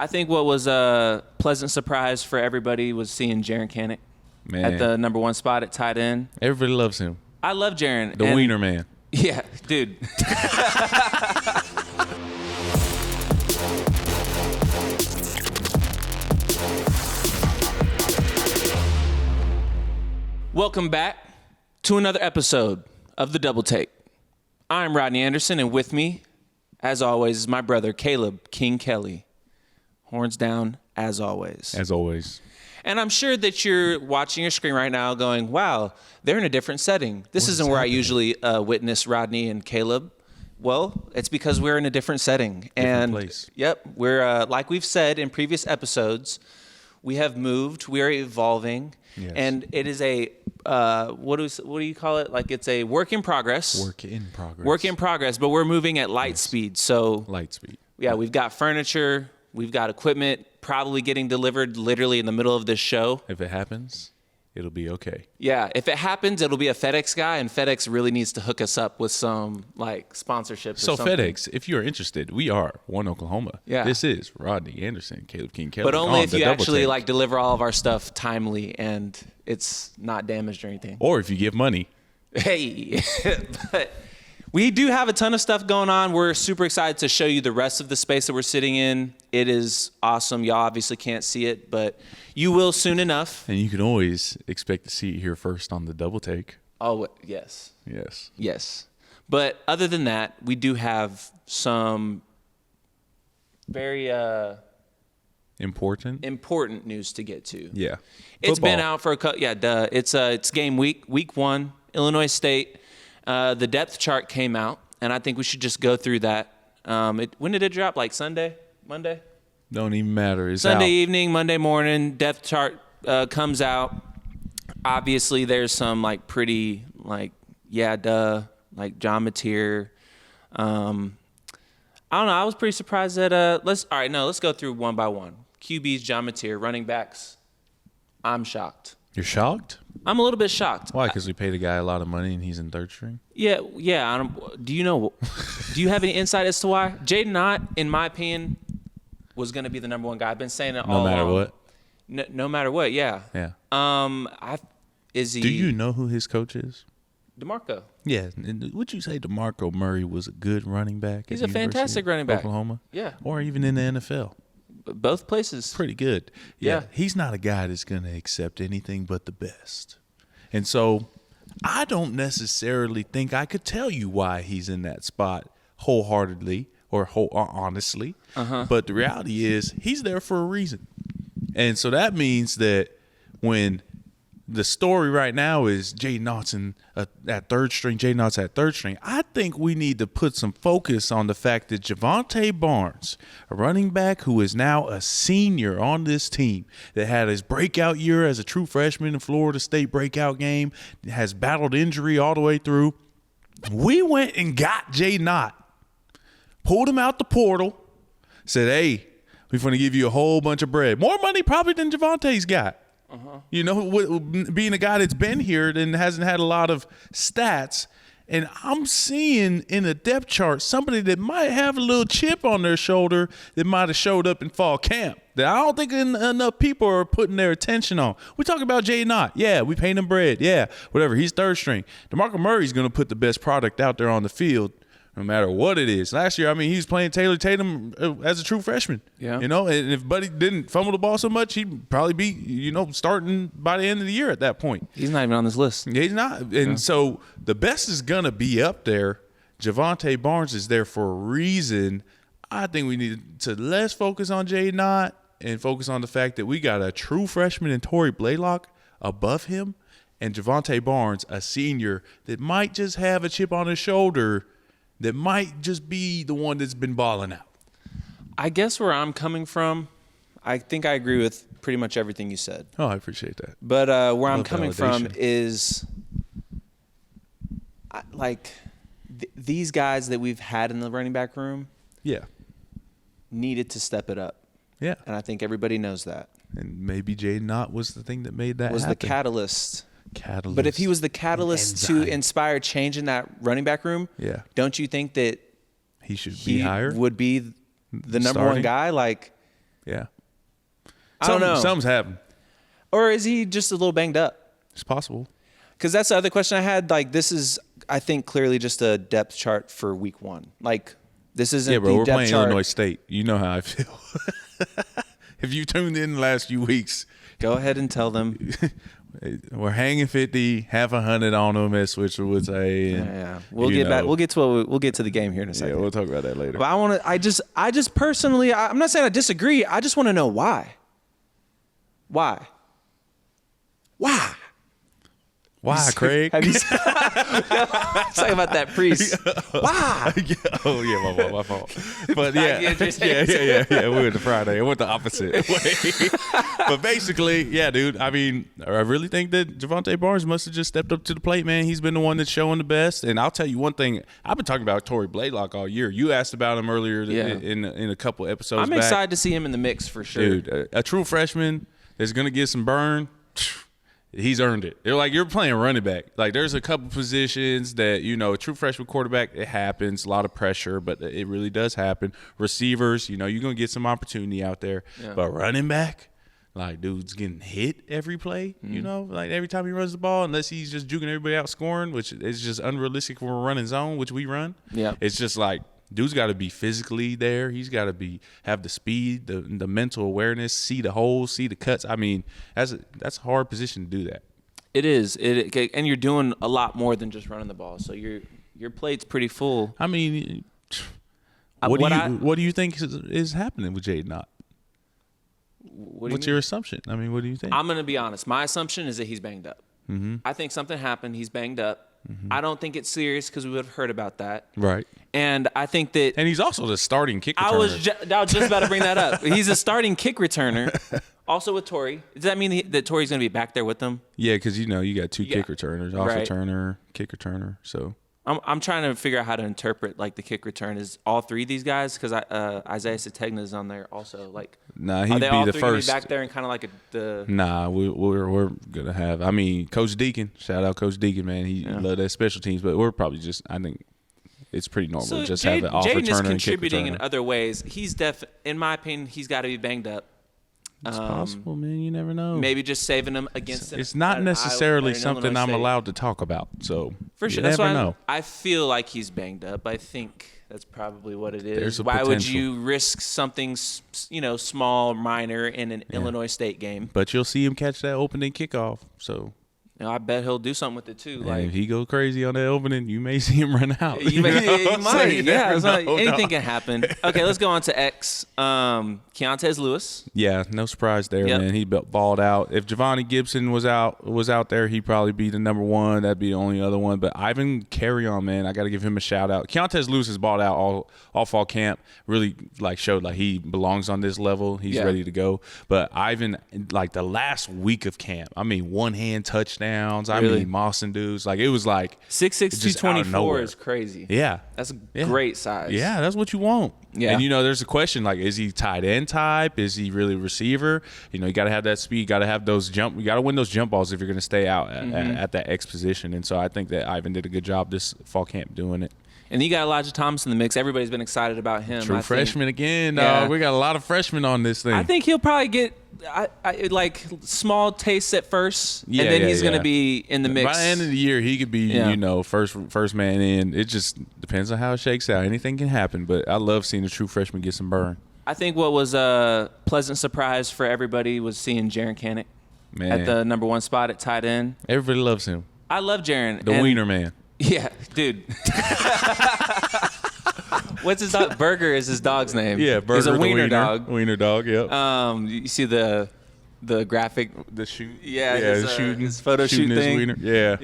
I think what was a pleasant surprise for everybody was seeing Jaren Kanak at the number 1 spot at tight end. Everybody loves him. I love Jaren. The wiener man. Yeah, dude. Welcome back to another episode of The Double Take. I'm Rodney Anderson, and with me, as always, is my brother Caleb King Kelly. Horns down, as always. As always. And I'm sure that you're watching your screen right now going, wow, they're in a different setting. This isn't where I usually witness Rodney and Caleb. Well, it's because we're in a different setting. Different place. Yep. We're, like we've said in previous episodes, we have moved. We are evolving. Yes. And it is a, what do you call it? Like it's a work in progress. Work in progress. Work in progress, but we're moving at light speed. So light speed. Yeah, we've got furniture. We've got equipment probably getting delivered literally in the middle of this show. If it happens, it'll be okay. Yeah, if it happens, it'll be a FedEx guy, and FedEx really needs to hook us up with some like sponsorships. So or something. FedEx, if you're interested, we are One Oklahoma. Yeah. This is Rodney Anderson, Caleb King Kelly. But only if you actually take. like deliver all of our stuff timely and it's not damaged or anything. Or if you give money. Hey, but we do have a ton of stuff going on. We're super excited to show you the rest of the space that we're sitting in. It is awesome. Y'all obviously can't see it, but you will soon enough. And you can always expect to see it here first on the Double Take. Oh, yes. Yes. Yes. But other than that, we do have some very important news to get to. Yeah. It's been out for a couple. Yeah, it's game week 1, Illinois State. The depth chart came out, and I think we should just go through that. When did it drop? Like Sunday? Monday? Don't even matter. It's Sunday out. evening, Monday morning, depth chart comes out. Obviously, there's some like pretty like like John Mateer. I don't know. I was pretty surprised that let's go through one by one. QBs, John Mateer, running backs. I'm shocked. You're shocked? I'm a little bit shocked. Why? Because we paid a guy a lot of money and he's in third string? Yeah. Do you have any insight as to why? Jaden Knott, in my opinion, was going to be the number 1 guy. I've been saying it all along. No matter what? No matter what, yeah. Yeah. Is he? Do you know who his coach is? DeMarco. Yeah. Would you say DeMarco Murray was a good running back? He's a fantastic running back. Oklahoma? Yeah. Or even in the NFL? Both places. Pretty good. Yeah. He's not a guy that's going to accept anything but the best. And so I don't necessarily think I could tell you why he's in that spot wholeheartedly or honestly. But the reality is he's there for a reason. And so that means that when the story right now is Jaden Knott's at third string, Jaden Knott's at third string, I think we need to put some focus on the fact that Javonte Barnes, a running back who is now a senior on this team, that had his breakout year as a true freshman in Florida State breakout game, has battled injury all the way through. We went and got Jaden Knott, pulled him out the portal, said, hey, we're going to give you a whole bunch of bread. More money probably than Javonte's got. You know, being a guy that's been here and hasn't had a lot of stats. And I'm seeing in the depth chart somebody that might have a little chip on their shoulder that might have showed up in fall camp that I don't think enough people are putting their attention on. We talk about Jay Knott. Yeah, we paying him bread. Yeah, whatever. He's third string. DeMarco Murray's going to put the best product out there on the field no matter what it is. Last year, he was playing Taylor Tatum as a true freshman. Yeah. You know, and if Buddy didn't fumble the ball so much, he'd probably be, starting by the end of the year at that point. He's not even on this list. He's not. And so the best is going to be up there. Javonte Barnes is there for a reason. I think we need to less focus on Jay Knott and focus on the fact that we got a true freshman in Torrey Blaylock above him and Javonte Barnes, a senior that might just have a chip on his shoulder that might just be the one that's been balling out. I guess where I'm coming from, I think I agree with pretty much everything you said. Oh, I appreciate that. But where I'm coming from is these guys that we've had in the running back room needed to step it up. Yeah. And I think everybody knows that. And maybe Jay Knott was the thing that made that was happen. The catalyst. But if he was the catalyst to inspire change in that running back room, don't you think that he should be higher? Would be the number starting? 1 guy? Like, Yeah. I don't know. Something's happened. Or is he just a little banged up? It's possible. Because that's the other question I had. Like, this is, I think, clearly just a depth chart for week 1. Like, this isn't Yeah, bro, the we're depth playing chart. Illinois State. You know how I feel. If you tuned in the last few weeks, Go ahead and tell them. we're hanging 50, half 100 on them, as Switcher would say. And, Yeah, we'll get back. We'll get to the game here in a second. Yeah, we'll talk about that later. But I just personally, I'm not saying I disagree. I just want to know why. Why? Why, Craig? Have you talking about that priest? Why? Oh yeah, my fault. But yeah, We went to Friday. I went the opposite way. But basically, yeah, dude. I mean, I really think that Javonte Barnes must have just stepped up to the plate, man. He's been the one that's showing the best. And I'll tell you one thing. I've been talking about Torrey Blaylock all year. You asked about him earlier in a couple episodes. I'm excited to see him in the mix for sure, dude. A true freshman that's gonna get some burn. He's earned it. They're like, you're playing running back. Like, there's a couple positions that, a true freshman quarterback, it happens. A lot of pressure, but it really does happen. Receivers, you're going to get some opportunity out there. Yeah. But running back, like, dude's getting hit every play, like every time he runs the ball, unless he's just juking everybody out scoring, which is just unrealistic for a running zone, which we run. Yeah. It's just like, dude's got to be physically there. He's got to have the speed, the mental awareness, see the holes, see the cuts. I mean, that's a hard position to do that. It is. And you're doing a lot more than just running the ball. So your plate's pretty full. I mean, what do you think is happening with Jaden Ott? What's your assumption? I mean, what do you think? I'm going to be honest. My assumption is that he's banged up. Mm-hmm. I think something happened. He's banged up. Mm-hmm. I don't think it's serious because we would have heard about that. Right. And I think that... And he's also the starting kick returner. I was just about to bring that up. He's a starting kick returner. Also with Torrey. Does that mean that Torrey's going to be back there with them? Yeah, because, you got two kick returners. Off returner, kick returner. So... I'm trying to figure out how to interpret like the kick return. Is all three of these guys? Because Isaiah Sategna is on there also. Like, nah, he'd are they be all the three first. Gonna be back there and kind of like the. Nah, we're gonna have. I mean, Coach Deacon. Shout out Coach Deacon, man. He loved that special teams, but we're probably just. I think it's pretty normal to just have an off returner and kick returner. Jaden is contributing in other ways. He's in my opinion, he's got to be banged up. It's possible, man. You never know. Maybe just saving him against It's not necessarily something I'm allowed to talk about. So for sure, you never know. I feel like he's banged up. I think that's probably what it is. There's a Why potential. would you risk something, small, minor in an Illinois State game? But you'll see him catch that opening kickoff. So. I bet he'll do something with it too. Like if he goes crazy on that opening, you may see him run out. You might. Yeah, anything can happen. Okay, let's go on to X. Keontez Lewis. Yeah, no surprise there, man. He balled out. If Giovanni Gibson was out there, he'd probably be the number one. That'd be the only other one. But Ivan Carrion, man, I got to give him a shout out. Keontez Lewis has balled out all fall camp. Really showed he belongs on this level. He's ready to go. But Ivan, the last week of camp, I mean, one hand touchdown. I mean, Mawson dudes. It was 6'6", 224 is crazy. Yeah. That's a great size. Yeah, that's what you want. Yeah. And, there's a question, is he tight end type? Is he really receiver? You got to have that speed. You got to have those you got to win those jump balls if you're going to stay out at that X position. And so I think that Ivan did a good job this fall camp doing it. And you got Elijah Thomas in the mix. Everybody's been excited about him. True freshman again, dog. We got a lot of freshmen on this thing. I think he'll probably get small tastes at first, and then he's going to be in the mix. By the end of the year, he could be, first man in. It just depends on how it shakes out. Anything can happen, but I love seeing a true freshman get some burn. I think what was a pleasant surprise for everybody was seeing Jaren Kanak at the number one spot at tight end. Everybody loves him. I love Jaren. The wiener man. Yeah, dude. What's his dog? Burger is his dog's name. Yeah, Burger. He's a wiener wiener dog. Wiener dog. Yep. You see the graphic, the shoot. Yeah, his shooting, his photo shoot thing. Wiener. Yeah.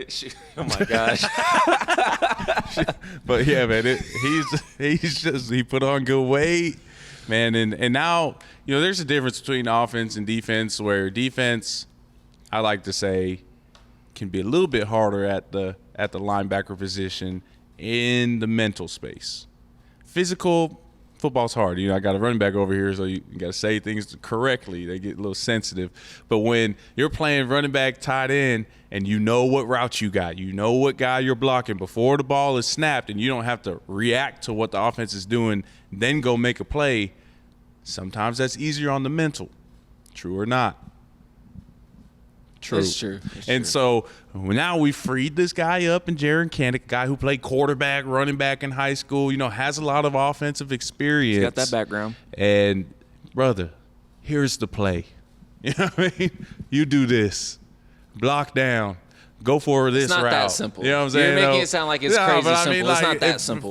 Oh my gosh. But yeah, man, he put on good weight, man, and now there's a difference between offense and defense. Where defense, I like to say, can be a little bit harder at the linebacker position in the mental space. Physical, football's hard. I got a running back over here, so you got to say things correctly. They get a little sensitive. But when you're playing running back, tight end, and you know what route you got, you know what guy you're blocking before the ball is snapped, and you don't have to react to what the offense is doing, then go make a play, Sometimes that's easier on the mental. True or not? True. That's true. And so now we freed this guy up in Jaron Kandick, a guy who played quarterback, running back in high school, has a lot of offensive experience. He's got that background. And, brother, here's the play. You know what I mean? You do this. Block down. Go for this route. It's not that simple. You know what I'm saying? You're making it sound like it's crazy simple. It's not that simple.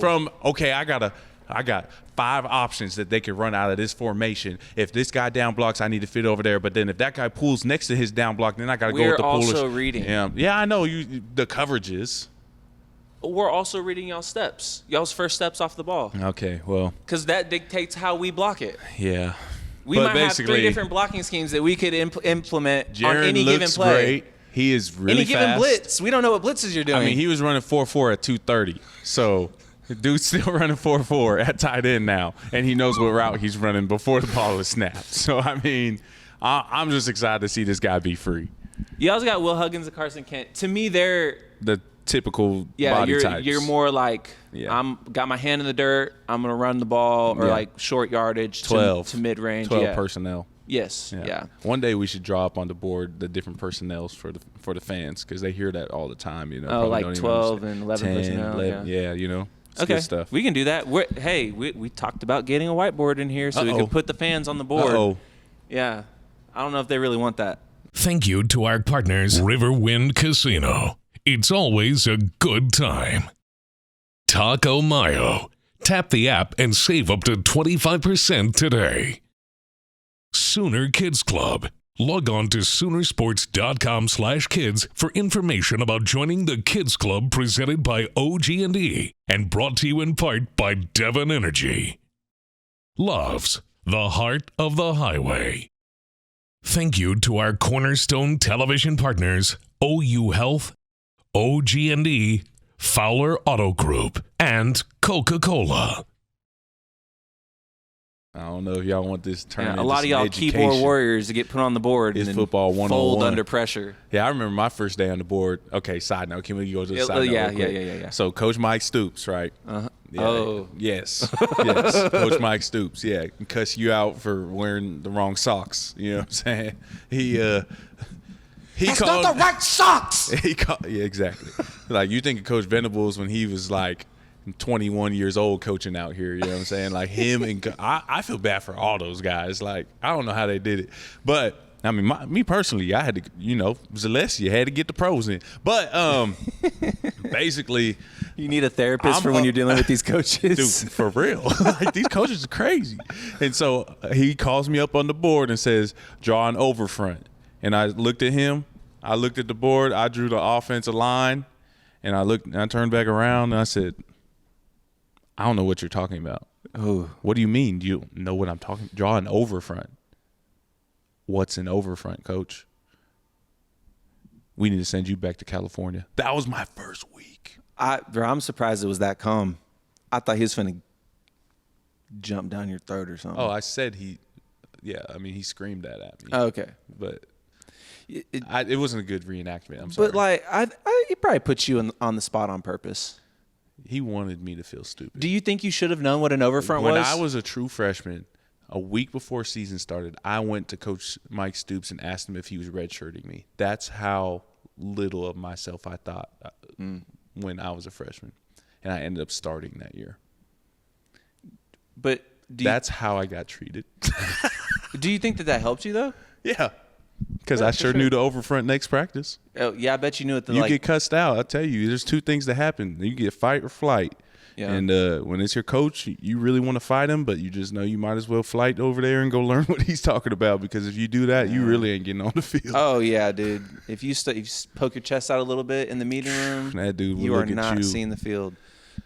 I got 5 options that they can run out of this formation. If this guy down blocks, I need to fit over there. But then if that guy pulls next to his down block, then I got to go with the puller. We're also reading. Yeah, I know the coverages. We're also reading y'all's steps. Y'all's first steps off the ball. Okay, well. Because that dictates how we block it. Yeah. We might have 3 different blocking schemes that we could implement on any given play. Great. He is really fast. Any given blitz. We don't know what blitzes you're doing. I mean, he was running 4.4 at 230. So the dude's still running 4.4 at tight end now, and he knows what route he's running before the ball is snapped. So, I mean, I'm just excited to see this guy be free. You also got Will Huggins and Carson Kent. To me, they're the typical body types. You're more like, I'm got my hand in the dirt, I'm going to run the ball, or like short yardage 12 to mid-range. 12 personnel. Yes, yeah. One day we should draw up on the board the different personnels for the fans because they hear that all the time. Like 12 and 11 10, personnel. 11, it's okay, good stuff. We can do that. We talked about getting a whiteboard in here so we can put the fans on the board. Yeah, I don't know if they really want that. Thank you to our partners, Riverwind Casino. It's always a good time. Taco Mayo. Tap the app and save up to 25% today. Sooner Kids Club. Log on to Soonersports.com/kids for information about joining the Kids Club presented by OG&E and brought to you in part by Devon Energy. Loves, the heart of the highway. Thank you to our cornerstone television partners, OU Health, OG&E, Fowler Auto Group, and Coca-Cola. I don't know if y'all want this turn. A lot of y'all keyboard warriors to get put on the board and football 101. Fold under pressure. Yeah, I remember my first day on the board. Okay, side note. Can we go to the side note? Yeah. So Coach Mike Stoops, right? Uh-huh. Yeah, yes. Coach Mike Stoops, can cuss you out for wearing the wrong socks. You know what I'm saying? That's not the right socks. Exactly. Like you think of Coach Venables when he was like 21 years old coaching out here, you know what I'm saying? Like him and I feel bad for all those guys. Like I don't know how they did it, but I mean, me personally, I had to, Zaleski had to get the pros in. But basically, you need a therapist for when you're dealing with these coaches, dude. For real, like these coaches are crazy. And so he calls me up on the board and says, "Draw an overfront." And I looked at him. I looked at the board. I drew the offensive line, and I turned back around and I said, I don't know what you're talking about. Oh, what do you mean? Do you know what I'm talking? Draw an overfront. What's an overfront, coach? We need to send you back to California. That was my first week. I'm surprised it was that calm. I thought he was finna jump down your throat or something. Oh, I said he screamed that at me. Oh, okay. But it wasn't a good reenactment. I'm sorry. But like, he probably put you on the spot on purpose. He wanted me to feel stupid. Do you think you should have known what an overfront was? When I was a true freshman, a week before season started, I went to Coach Mike Stoops and asked him if he was redshirting me. That's how little of myself I thought when I was a freshman. And I ended up starting that year. But that's how I got treated. Do you think that helped you, though? Yeah. Because I sure knew the overfront next practice. Oh, yeah, I bet you knew it. You get cussed out. I tell you, there's 2 things that happen. You get fight or flight. Yeah. And when it's your coach, you really want to fight him, but you just know you might as well flight over there and go learn what he's talking about, because if you do that, you really ain't getting on the field. Oh, yeah, dude. If you poke your chest out a little bit in the meeting room, that dude will you look are not seeing the field.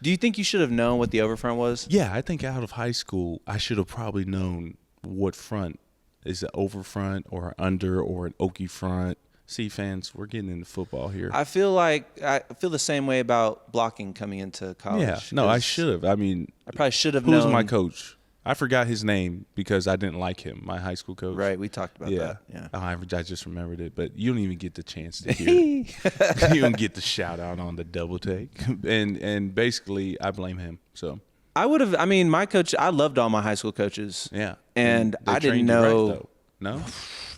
Do you think you should have known what the overfront was? Yeah, I think out of high school, I should have probably known what front is an overfront or an under or an Okie front. See, fans, we're getting into football here. I feel the same way about blocking coming into college. Yeah, no, I should have. I mean, I probably should have known. Who's my coach? I forgot his name because I didn't like him, my high school coach. Right, we talked about that. Yeah. I just remembered it, but you don't even get the chance to hear it. You don't get the shout out on the double take. And basically, I blame him. So I would have. I mean, my coach. I loved all my high school coaches. Yeah. and They I didn't trained you right, know. though. No?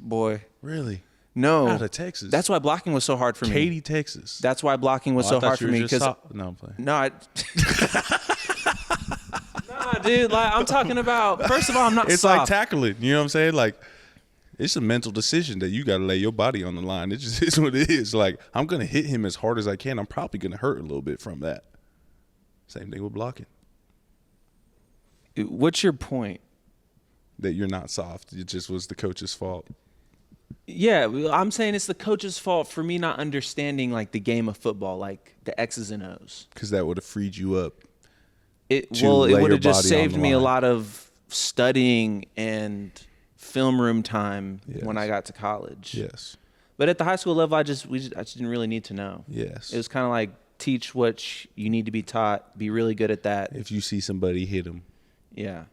Boy, Really? no. Out of Texas. That's why blocking was so hard for me. Katy, Texas. That's why blocking was Oh, I so thought hard you for were me just because no, I'm playing. no, nah, dude. Like I'm talking about. First of all, I'm not. It's soft. like tackling. You know what I'm saying? Like, it's a mental decision that you got to lay your body on the line. It just is what it is. Like, I'm going to hit him as hard as I can. I'm probably going to hurt a little bit from that. Same thing with blocking. What's your point? That you're not soft. It just was the coach's fault. Yeah, I'm saying it's the coach's fault for me not understanding like the game of football, like the X's and O's. Because that would have freed you up. It To lay would your have just body on saved the me a line. lot of studying and film room time when Yes. I got to college. Yes. But at the high school level, I just didn't really need to know. Yes. It was kind of like teach what you need to be taught, be really good at that. If you see somebody hit him. Yeah.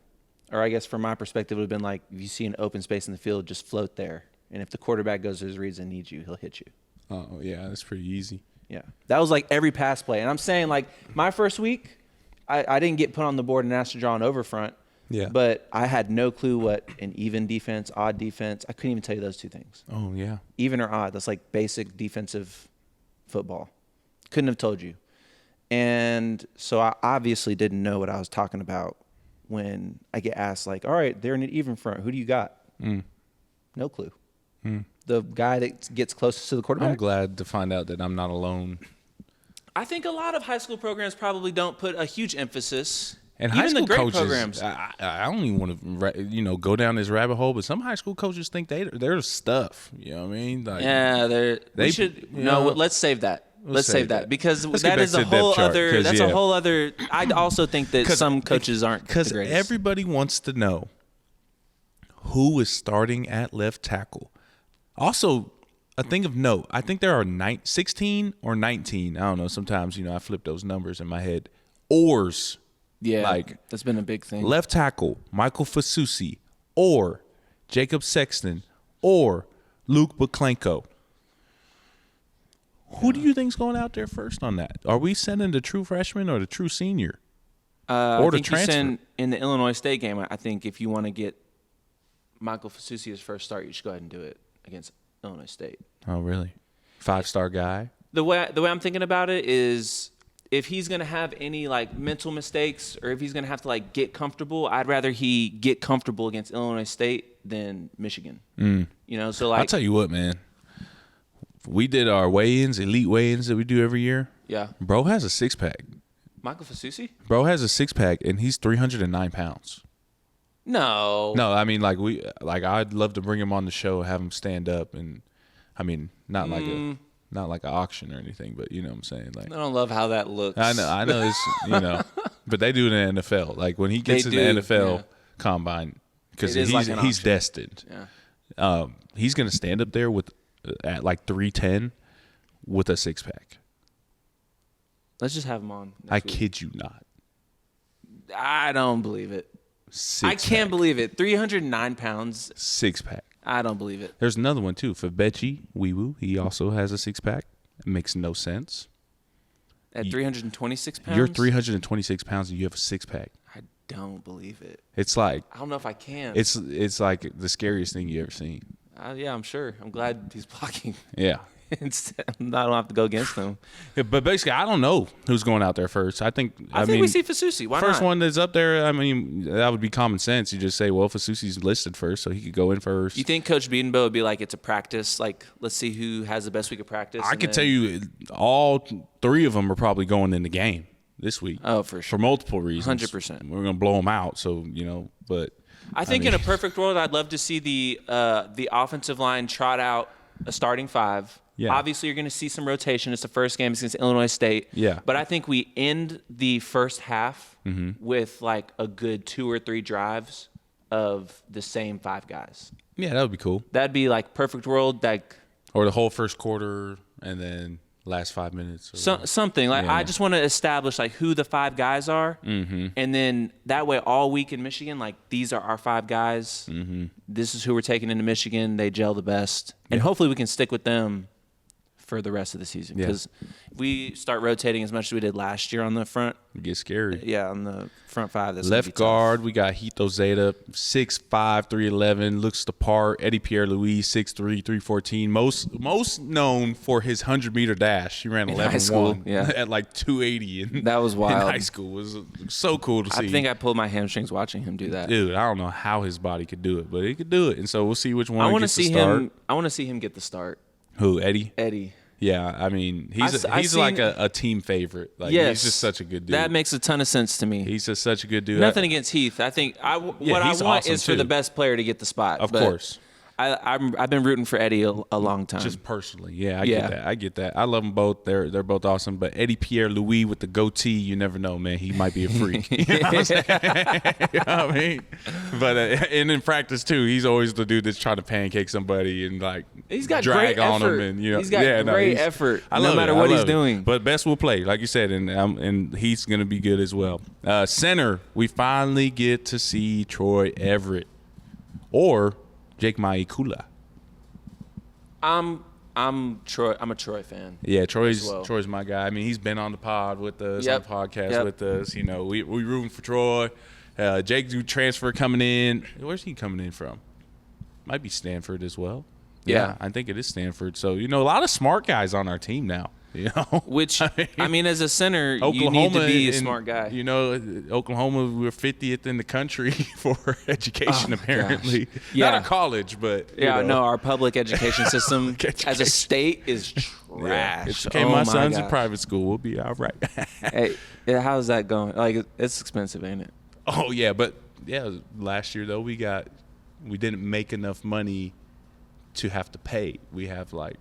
Or I guess from my perspective, it would have been like, if you see an open space in the field, just float there. And if the quarterback goes to his reads and needs you, he'll hit you. Oh, yeah. That's pretty easy. Yeah. That was like every pass play. And I'm saying like my first week, I didn't get put on the board and asked to draw an overfront. Yeah. But I had no clue what an even defense, odd defense. I couldn't even tell you those two things. Oh, yeah. Even or odd. That's like basic defensive football. Couldn't have told you. And so I obviously didn't know what I was talking about when I get asked like, all right, they're in an even front. Who do you got? No clue. The guy that gets closest to the quarterback. I'm glad to find out that I'm not alone. I think a lot of high school programs probably don't put a huge emphasis. And even high school the great coaches, programs. I don't even want to, go down this rabbit hole. But some high school coaches think they're stuff. You know what I mean? Like, Yeah, they- we should. you No, know, let's save that. Let's save that because Let's that get is back a to the whole depth chart, other. 'cause, That's yeah. a whole other. I also think that some coaches aren't the because greatest. everybody wants to know who is starting at left tackle. Also, a thing of note, I think there are 16 or 19. I don't know. Sometimes I flip those numbers in my head. Oars. Yeah, like that's been a big thing. Left tackle, Michael Fasusi, or Jacob Sexton, or Luke Buklenko. Who do you think's going out there first on that? Are we sending the true freshman or the true senior? I or the think transfer? in the Illinois State game, I think if you want to get Michael Fasusi his first start, you should go ahead and do it against Illinois State. Oh, really? 5-star guy? The way I'm thinking about it is if he's going to have any like mental mistakes or if he's going to have to like get comfortable, I'd rather he get comfortable against Illinois State than Michigan. So like I'll tell you what, man. We did our weigh-ins, elite weigh-ins that we do every year. Yeah. Bro has a six-pack. Michael Fasusi? Bro has a six-pack, and he's 309 pounds. No. No, I mean, I'd love to bring him on the show, have him stand up, and I mean, not like an auction or anything, but you know what I'm saying. Like, I don't love how that looks. I know, it's but they do it in the NFL. Like when he gets They in the do, NFL yeah. combine, because It is like an he's auction. destined. Yeah. He's gonna stand up there at like 310 with a six-pack. Let's just have him on. I next week. kid you not. I don't believe it. I Six-pack. can't believe it. 309 pounds. Six-pack. I don't believe it. There's another one too. Fabechi Wiwu, he also has a six-pack. It makes no sense. At 326 pounds? You're 326 pounds and you have a six-pack. I don't believe it. It's like I don't know if I can. it's like the scariest thing you ever seen. Yeah, I'm sure. I'm glad he's blocking. Yeah. I don't have to go against him. Yeah, but basically, I don't know who's going out there first. I think think we see Fasusi. Why first not? one that's up there. I mean, that would be common sense. You just say, well, Fasusi's listed first, so he could go in first. You think Coach Biedenbow would be like, it's a practice? Like, let's see who has the best week of practice? I and could then- tell you, all three of them are probably going in the game this week. Oh, for sure. For multiple reasons. 100%. We're gonna blow them out. So but I think in a perfect world, I'd love to see the offensive line trot out a starting five. Yeah. Obviously, you're going to see some rotation. It's the first game against Illinois State. Yeah. But I think we end the first half Mm-hmm. with like a good 2 or 3 drives of the same 5 guys. yeah, that would be cool. That'd be like perfect world. Like Or the whole first quarter and then last 5 minutes. Or, something like Yeah. I just want to establish like who the 5 guys are, and then that way all week in Michigan, like these are our 5 guys. This is who we're taking into Michigan. They gel the best, and hopefully we can stick with them for the rest of the season. Yeah. Because we start rotating as much as we did last year on the front. It gets scary. Yeah, on the front five. That's Left guard, we got Hito Zeta, 6'5", 311, looks the part. Eddie Pierre-Louis, 6'3", 314. Most known for his 100-meter dash. He ran 11.1 yeah. at like 280. That was wild. In high school. It was so cool to see. I think I pulled my hamstrings watching him do that. Dude, I don't know how his body could do it, but he could do it. And so we'll see which one I want to gets see the start. him. I want to see him get the start. Who, Eddie? Eddie. Yeah, I mean, he's seen- like a team favorite. Like, Yes, he's just such a good dude. That makes a ton of sense to me. He's just such a good dude. Nothing against Heath. I think what I he's want awesome is for too. the best player to get the spot. Of but course. I've been rooting for Eddie a long time. Just personally, yeah, I get that. I love them both. They're both awesome. But Eddie Pierre-Louis with the goatee, you never know, man. He might be a freak. You know what I'm saying? You know what I mean? But and in practice too, he's always the dude that's trying to pancake somebody and like He's got drag great on effort. him, and you know, He's got great effort. I no love matter it. what I he's love it. doing. But best will play, like you said, and he's gonna be good as well. Center, we finally get to see Troy Everett or Jake Maikula. I'm Troy. I'm a Troy fan. Yeah, Troy's well. Troy's my guy. I mean, he's been on the pod with us, Yep. on the podcast Yep. with us. You know, we rooting for Troy. Jake do transfer coming in. Where's he coming in from? Might be Stanford as well. Yeah. I think it is Stanford. So, you know, a lot of smart guys on our team now. You know, Which I mean, as a center, Oklahoma, you need to be a and, smart guy. You know, Oklahoma, we're 50th in the country for education, apparently. Yeah. Not a college, but you Yeah, know. no, our public education system Education. as a state is trash. Yeah. It's okay. Oh my son's in gosh. private school. We'll be all right. Hey, yeah, how's that going? Like, it's expensive, ain't it? Oh yeah, but yeah, last year though we didn't make enough money to have to pay. We have like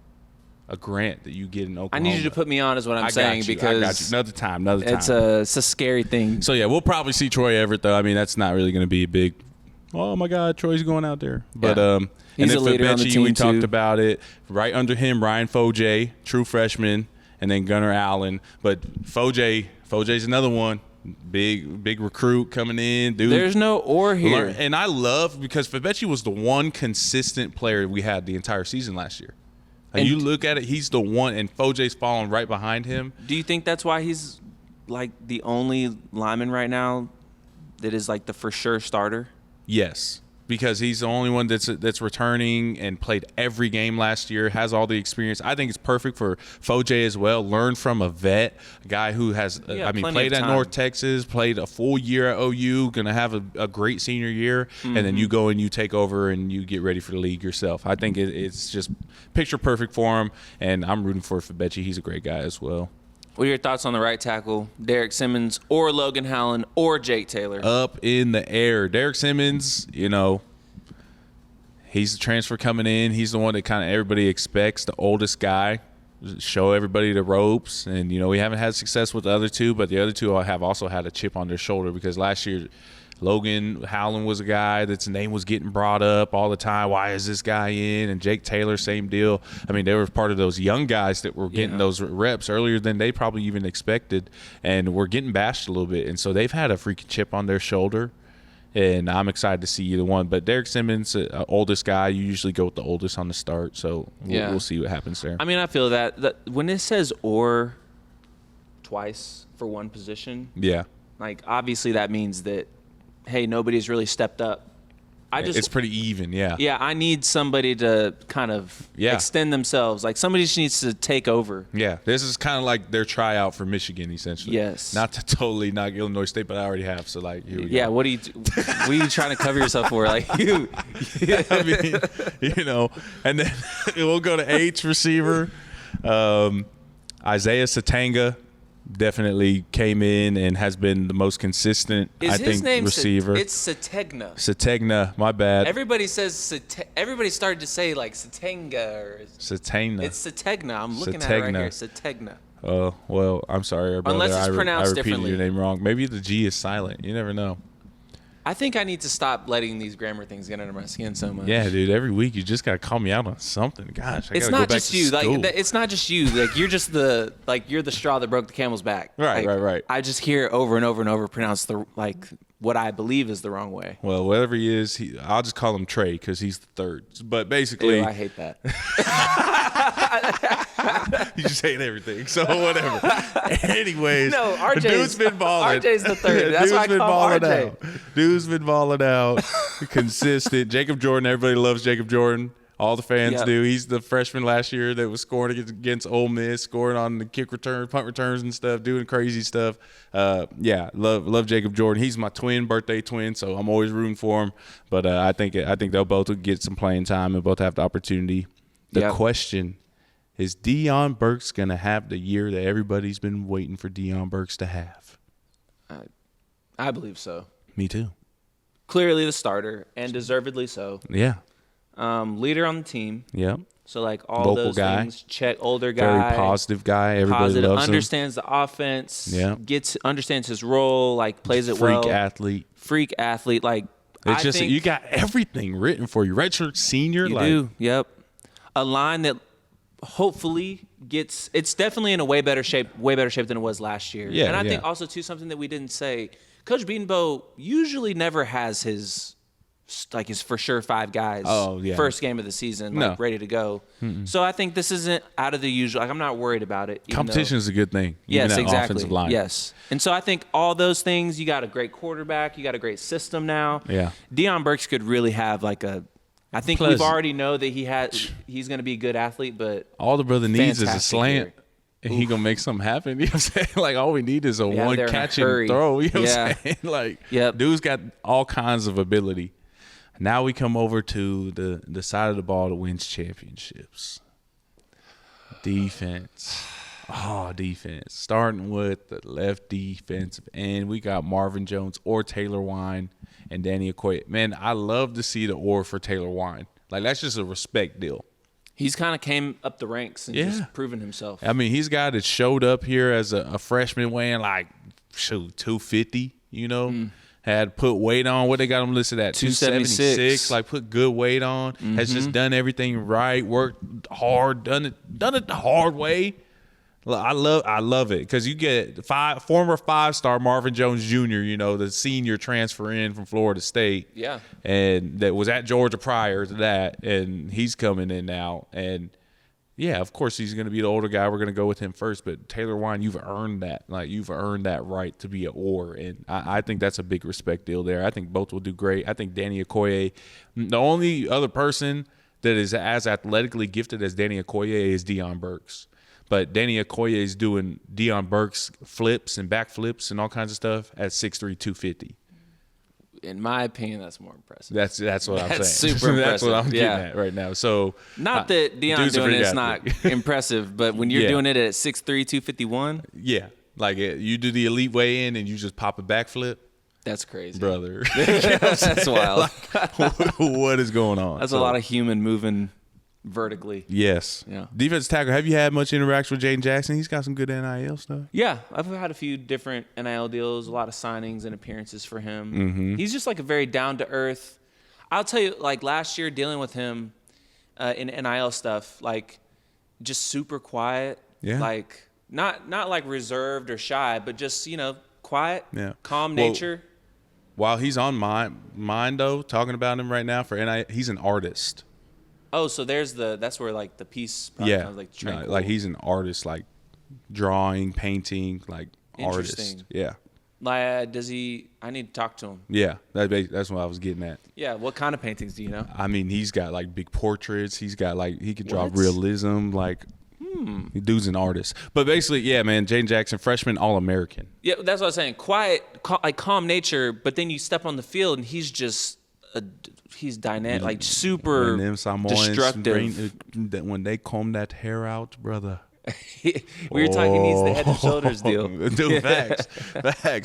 a grant that you get in Oklahoma. I need you to put me on, is what I'm I saying, got you. because I got you. Another time. it's a scary thing. So yeah, we'll probably see Troy Everett though. I mean, that's not really going to be a big. Oh my God, Troy's going out there. But Yeah. He's and a then leader on the Fabecci, team, we talked too. about it. Right under him, Ryan Foje, true freshman, and then Gunnar Allen. But Foje's another one. Big recruit coming in, dude. There's no or here. And I love because Fabecci was the one consistent player we had the entire season last year. And And- you look at it, he's the one, and Foje's following right behind him. Do you think that's why he's like the only lineman right now that is like the for sure starter? Yes, because he's the only one that's returning and played every game last year, has all the experience. I think it's perfect for Foje as well. Learn from a vet, a guy who has, Yeah, plenty played of at time. North Texas, played a full year at OU, going to have a great senior year, and then you go and you take over and you get ready for the league yourself. I think it's just picture perfect for him, and I'm rooting for Fabecci. He's a great guy as well. What are your thoughts on the right tackle, Derek Simmons or Logan Howland or Jake Taylor? Up in the air. Derek Simmons, you know, he's the transfer coming in. He's the one that kind of everybody expects, the oldest guy, show everybody the ropes. And, you know, we haven't had success with the other two, but the other two have also had a chip on their shoulder because last year Logan Howland was a guy that's name was getting brought up all the time. Why is this guy in? And Jake Taylor, same deal. I mean, they were part of those young guys that were getting those reps earlier than they probably even expected, and were getting bashed a little bit. And so they've had a freaking chip on their shoulder, and I'm excited to see either one. But Derek Simmons, oldest guy, you usually go with the oldest on the start, so we'll see what happens there. I mean, I feel that when it says or twice for one position, Yeah. like obviously that means that, hey, nobody's really stepped up. It's pretty even, yeah. Yeah, I need somebody to kind of extend themselves. Like somebody just needs to take over. Yeah, this is kind of like their tryout for Michigan, essentially. Yes. Not to totally knock Illinois State, but I already have. So like, here we Yeah, go. what are you trying to cover yourself for? Like you. I mean, you know, and then we'll go to H receiver. Isaiah Satanga definitely came in and has been the most consistent, Is his name receiver. It's Sategna. Sategna, my bad. Everybody says everybody started to say like Satenga or Sategna. it's Sategna. I'm looking at it right Sategna. here. Sategna. Oh, well, I'm sorry, brother. Unless it's I pronounced repeated differently. your name wrong. Maybe the G is silent. You never know. I think I need to stop letting these grammar things get under my skin so much. Yeah, dude. Every week you just gotta call me out on something. Gosh, I It's gotta not go back just to you. school. Like it's not just you. Like you're just you're the straw that broke the camel's back. Right, Like, right. I just hear it over and over and over pronounced what I believe is the wrong way. Well, whatever he is, I'll just call him Trey because he's the third. But basically, Ew, I hate that. You just hate everything. So whatever. Anyways, No, dude's been balling. RJ's the third. That's why I call him RJ. Out. Dude's been balling out. Consistent. Jacob Jordan. Everybody loves Jacob Jordan. All the fans do. He's the freshman last year that was scoring against Ole Miss, scoring on the kick return, punt returns and stuff, doing crazy stuff. Love Jacob Jordan. He's my birthday twin, so I'm always rooting for him. But I think they'll both get some playing time and both have the opportunity. The question is, Deion Burks going to have the year that everybody's been waiting for Deion Burks to have? I believe so. Me too. Clearly the starter, and deservedly so. Yeah. Leader on the team. Yep. So like all Local those guy. things. Check, older guy. Very positive guy. Everybody loves him. Understands the offense. Yeah. Understands his role. Like plays it well. Freak athlete. Like It's just you got everything written for you. Redshirt senior. You do. Yep. A line that hopefully gets. It's definitely in a way better shape than it was last year. Yeah. And I think also too something that we didn't say. Coach Beanbo usually never has his for sure 5 guys first game of the season ready to go. So I think this isn't out of the usual. Like I'm not worried about it. Competition is a good thing. Yes, exactly. Offensive line. Yes. And so I think all those things, you got a great quarterback, you got a great system now. Yeah. Deion Burks could really have I think we've already know that he's going to be a good athlete, but all the brother needs is a slant. Year. And he gonna make something happen. You know what I'm saying? Like all we need is a one catch and throw. You know what I'm saying? Like dude's got all kinds of ability. Now we come over to the side of the ball that wins championships. Defense. Oh, defense. Starting with the left defensive end, we got Marvin Jones or Taylor Wine and Danny Okoye. Man, I love to see the for Taylor Wine. Like that's just a respect deal. He's kind of came up the ranks and just proven himself. I mean, he's a guy that showed up here as a freshman weighing 250, you know. Had put weight on. What they got him listed at? 276. Like put good weight on. Has just done everything right. Worked hard. Done it the hard way. I love it because you get former 5-star Marvin Jones Jr. You know, the senior transfer in from Florida State. Yeah. And that was at Georgia prior to that, and he's coming in now. And yeah, of course he's going to be the older guy. We're going to go with him first. But Taylor Wine, you've earned that. Like you've earned that right to be an and I think that's a big respect deal there. I think both will do great. I think Danny Okoye, the only other person that is as athletically gifted as Danny Okoye is Deion Burks. But Danny Okoye is doing Deion Burks flips and backflips and all kinds of stuff at 6'3", 250. In my opinion, that's more impressive. That's what I'm saying. Super impressive. That's what I'm getting at right now. So not that Deion doing it is not impressive, but when you're doing it at 6'3", 251. Yeah, like you do the elite weigh in and you just pop a backflip. That's crazy, brother. That's wild. Like, what is going on? That's a lot of human moving vertically. Yes. Yeah. Defensive tackle. Have you had much interaction with Jaden Jackson? He's got some good NIL stuff. Yeah, I've had a few different NIL deals, a lot of signings and appearances for him. He's just like a very down to earth. I'll tell you, like last year dealing with him in NIL stuff, like just super quiet. Yeah. Like not like reserved or shy, but just quiet. Yeah. Calm nature. While he's on my mind though, talking about him right now for NIL, he's an artist. Oh, so that's where like the piece comes, like he's an artist, like drawing, painting, like artist. Yeah. Like does he? I need to talk to him. Yeah, that's what I was getting at. Yeah, what kind of paintings do you know? I mean, he's got like big portraits. He's got like he could draw realism. Like, dude's an artist. But basically, yeah, man, Jaden Jackson, freshman All-American. Yeah, that's what I was saying. Quiet, like calm nature, but then you step on the field and he's just he's dynamic, like super destructive. When they comb that hair out, brother. We were talking. He's the Head and Shoulders deal. Dude, facts.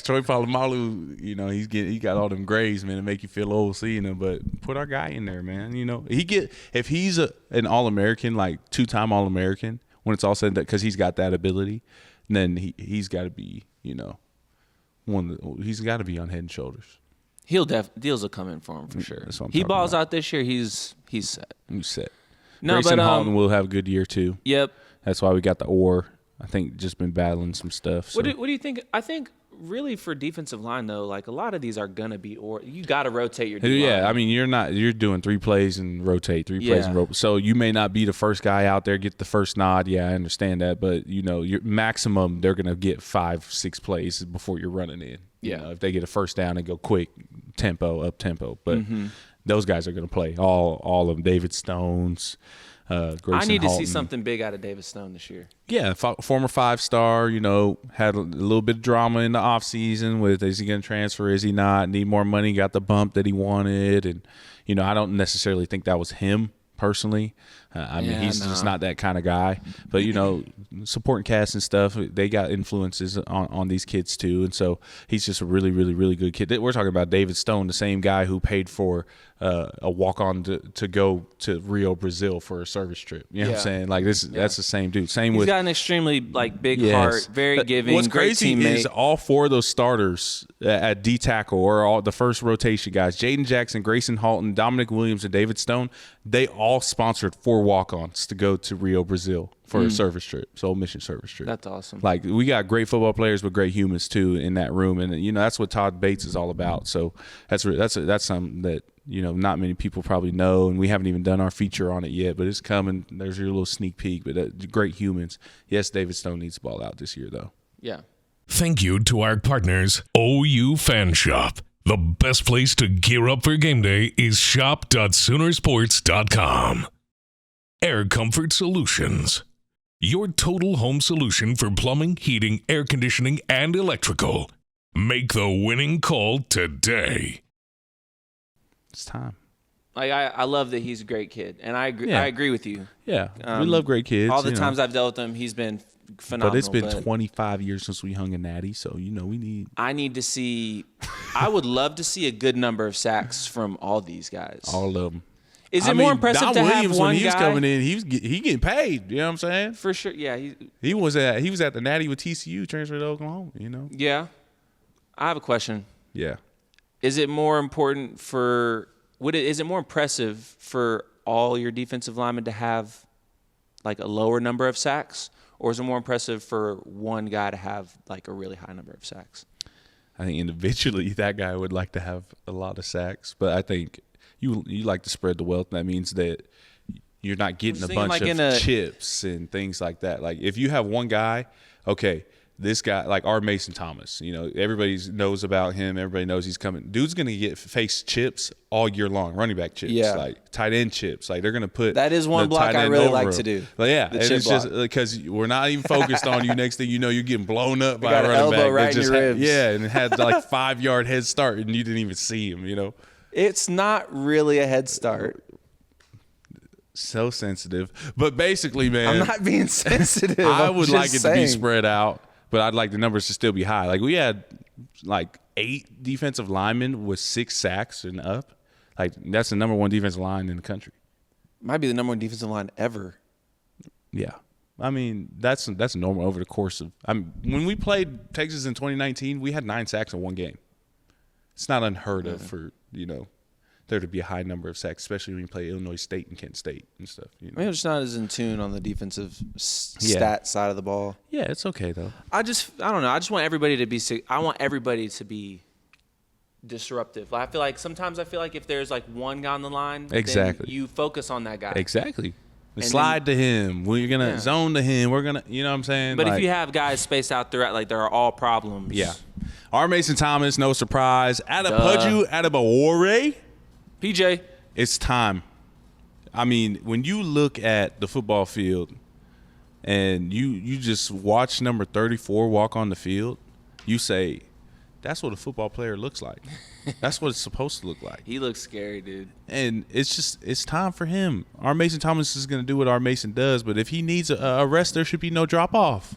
Troy Polamalu, he got all them grays, man, to make you feel old seeing him. But put our guy in there, man. If he's an All-American, like 2-time All-American, when it's all said that, because he's got that ability, then he's got to be, he's got to be on Head and Shoulders. Deals will come in for him for sure. He balls out this year. He's set. He's set. No, Grayson but Halton will have a good year too. Yep. That's why we got the I think just been battling some stuff. So. What do you think? I think really for defensive line though, like a lot of these are gonna be, or you got to rotate your D line. Yeah, I mean you're doing 3 plays and rotate, 3 plays and rotate. So you may not be the first guy out there, get the first nod. Yeah, I understand that, but your maximum they're gonna get 5-6 plays before you're running in. You know, if they get a first down and go quick up tempo, but those guys are gonna play all of them. David Stones. Grayson I need to Halton. see something big out of David Stone this year. Yeah, former 5-star, had a little bit of drama in the offseason with is he going to transfer, is he not, need more money, got the bump that he wanted. And, I don't necessarily think that was him personally. He's just not that kind of guy. But, supporting cast and stuff, they got influences on these kids too. And so he's just a really, really, really good kid. We're talking about David Stone, the same guy who paid for a walk-on to go to Rio, Brazil for a service trip. You know what I'm saying? Like that's the same dude. He's got an extremely big heart, very giving, What's great crazy teammate. is all 4 of those starters at D tackle or all the first rotation guys, Jaden Jackson, Grayson Halton, Dominic Williams, and David Stone, they all sponsored 4 walk-ons to go to Rio, Brazil for a service trip, Soul Mission service trip. That's awesome. Like we got great football players, but great humans too in that room, and that's what Todd Bates is all about. So that's something that not many people probably know, and we haven't even done our feature on it yet, but it's coming. There's your little sneak peek. But great humans. Yes, David Stone needs the ball out this year though. Yeah. Thank you to our partners, OU Fan Shop. The best place to gear up for game day is shop.soonersports.com. Air Comfort Solutions. Your total home solution for plumbing, heating, air conditioning, and electrical. Make the winning call today. It's time. Like I love that he's a great kid, and I agree. Yeah. I agree with you. Yeah, we love great kids. All the times I've dealt with him, he's been phenomenal. But it's been 25 years since we hung a natty, so we need. I need to see. I would love to see a good number of sacks from all these guys. All of them. Is it more impressive Don to Williams, have one when he was guy? coming in, he getting paid. You know what I'm saying? For sure. Yeah. He was at the Natty with TCU, transferred to Oklahoma. Yeah. I have a question. Yeah. Is it more important is it more impressive for all your defensive linemen to have like a lower number of sacks, or is it more impressive for one guy to have like a really high number of sacks? I think individually that guy would like to have a lot of sacks, but I think you like to spread the wealth. That means that you're not getting a bunch of chips and things like that. Like if you have one guy, okay, this guy, like our Mason Thomas, everybody knows about him. Everybody knows he's coming. Dude's going to face chips all year long, running back chips, like tight end chips. Like they're going to put that is one block I really like to do. But yeah, the and it's block. just because we're not even focused on you. Next thing you know, you're getting blown up by a running elbow back. right in your ribs. And it had like 5-yard head start, and you didn't even see him. It's not really a head start. So sensitive, but basically, man, I'm not being sensitive. I I'm would just like it saying. to be spread out, but I'd like the numbers to still be high. Like we had like 8 defensive linemen with 6 sacks and up. Like that's the number 1 defensive line in the country. Might be the number 1 defensive line ever. Yeah, I mean that's normal over the course of. When we played Texas in 2019, we had 9 sacks in one game. It's not unheard of for there to be a high number of sacks, especially when you play Illinois State and Kent State and stuff. Maybe I'm just not as in tune on the defensive stat side of the ball. Yeah, it's okay though. I don't know. I just want everybody to be. I want everybody to be disruptive. I feel like sometimes if there's like one guy on the line, exactly, then you focus on that guy. Exactly. Slide to him. We're gonna zone to him. We're gonna, you know what I'm saying. But if you have guys spaced out throughout, like there are all problems. Yeah. Our Mason Thomas, no surprise. Adepudju Adebawore. PJ. It's time. I mean, when you look at the football field and you just watch number 34 walk on the field, you say, that's what a football player looks like. That's what it's supposed to look like. He looks scary, dude. And it's time for him. Our Mason Thomas is going to do what our Mason does, but if he needs a rest, there should be no drop off.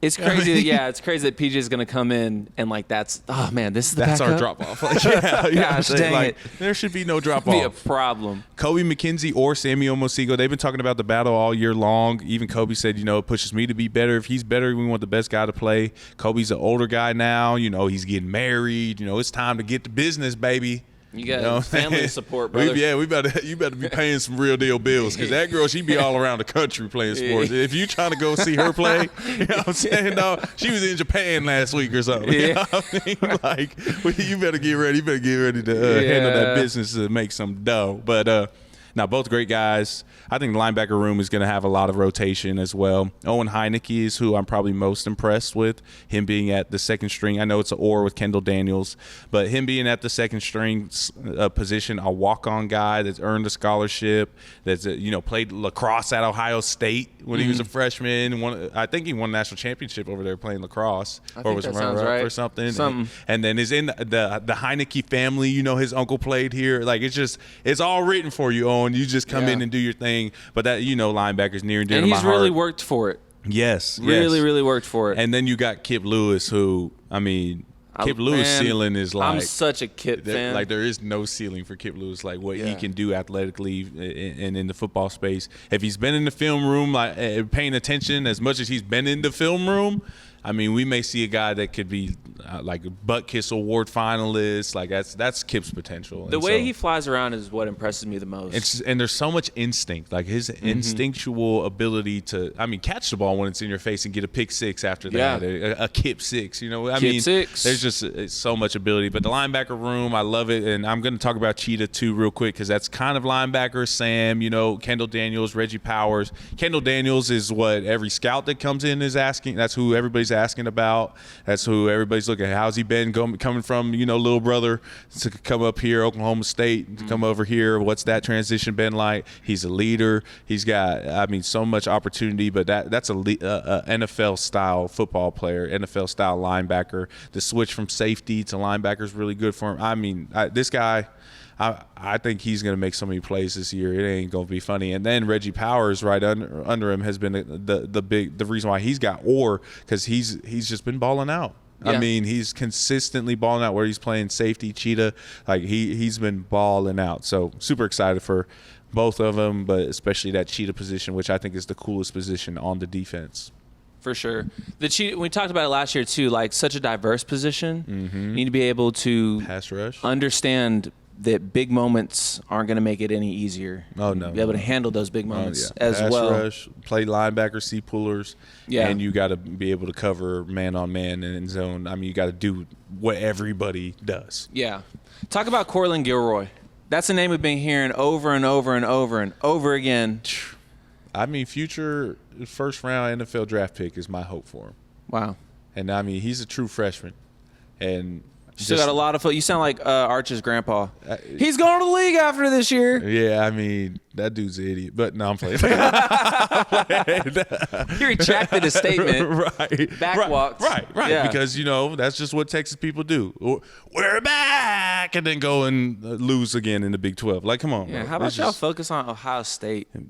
It's crazy. It's crazy that PJ is going to come in and this is the that's backup? Our drop off. Gosh, dang it. There should be no drop Be a off. problem. Kobe McKenzie or Samuel Mosigo, they've been talking about the battle all year long. Even Kobe said, it pushes me to be better. If he's better, we want the best guy to play. Kobe's an older guy now. He's getting married. It's time to get to business, baby. You got family support, brother. You better be paying some real deal bills because that girl, she be all around the country playing sports. If you trying to go see her play, you know what I'm saying? No, she was in Japan last week or something. You know what I mean? Like, you better get ready. You better get ready to handle that business to make some dough. But now, both great guys. I think the linebacker room is going to have a lot of rotation as well. Owen Heineke is who I'm probably most impressed with, him being at the second string. I know it's an or with Kendall Daniels, but him being at the second string position, a walk-on guy that's earned a scholarship, that's played lacrosse at Ohio State when he was a freshman. I think he won a national championship over there playing lacrosse, or was runner-up or something. And then is in the Heineke family. His uncle played here. Like, it's all written for you, Owen. You just come in and do your thing. But that linebackers near and dear to my heart. And he's really worked for it. Yes. Really worked for it. And then you got Kip Lewis, who, Kip Lewis' ceiling is like. I'm such a Kip fan. Like, there is no ceiling for Kip Lewis, like what he can do athletically and in the football space. If he's been in the film room, like paying attention as much as he's been in the film room, we may see a guy that could be like a Buck Kiss Award finalist. Like, that's Kip's potential. The way he flies around is what impresses me the most. And there's so much instinct, like his instinctual ability to, catch the ball when it's in your face and get a pick six after that, a Kip six. Six. There's just so much ability. But the linebacker room, I love it. And I'm going to talk about Cheetah too real quick because that's kind of linebacker. Sam, Kendall Daniels, Reggie Powers. Kendall Daniels is what every scout that comes in is asking. That's who everybody's asking about. That's who everybody's looking at. How's he been coming from, little brother to come up here, Oklahoma State, to come over here? What's that transition been like? He's a leader. He's got, so much opportunity, but that's a NFL-style football player, NFL-style linebacker. The switch from safety to linebacker is really good for him. This guy, I think he's going to make so many plays this year. It ain't going to be funny. And then Reggie Powers right under him has been the reason why he's got because he's just been balling out. Yeah. He's consistently balling out where he's playing safety, cheetah. Like, he's been balling out. So super excited for both of them, but especially that cheetah position, which I think is the coolest position on the defense. For sure. The cheetah, we talked about it last year too, like such a diverse position. You need to be able to pass rush, understand that big moments aren't going to make it any easier. Oh, no. Be able to handle those big moments as well. Pass rush, play linebacker, C-pullers, and you got to be able to cover man-on-man and in zone. You got to do what everybody does. Yeah. Talk about Cortland Gilroy. That's a name we've been hearing over and over and over and over again. Future first-round NFL draft pick is my hope for him. Wow. And, he's a true freshman. And still got a lot of foot. You sound like Arch's grandpa. He's going to the league after this year. Yeah, that dude's an idiot. But no, I'm playing. He retracted his statement. Right. Backwalked. Right. Yeah. Because, that's just what Texas people do. We're back. And then go and lose again in the Big 12. Like, come on. Yeah, bro. how about y'all focus on Ohio State? How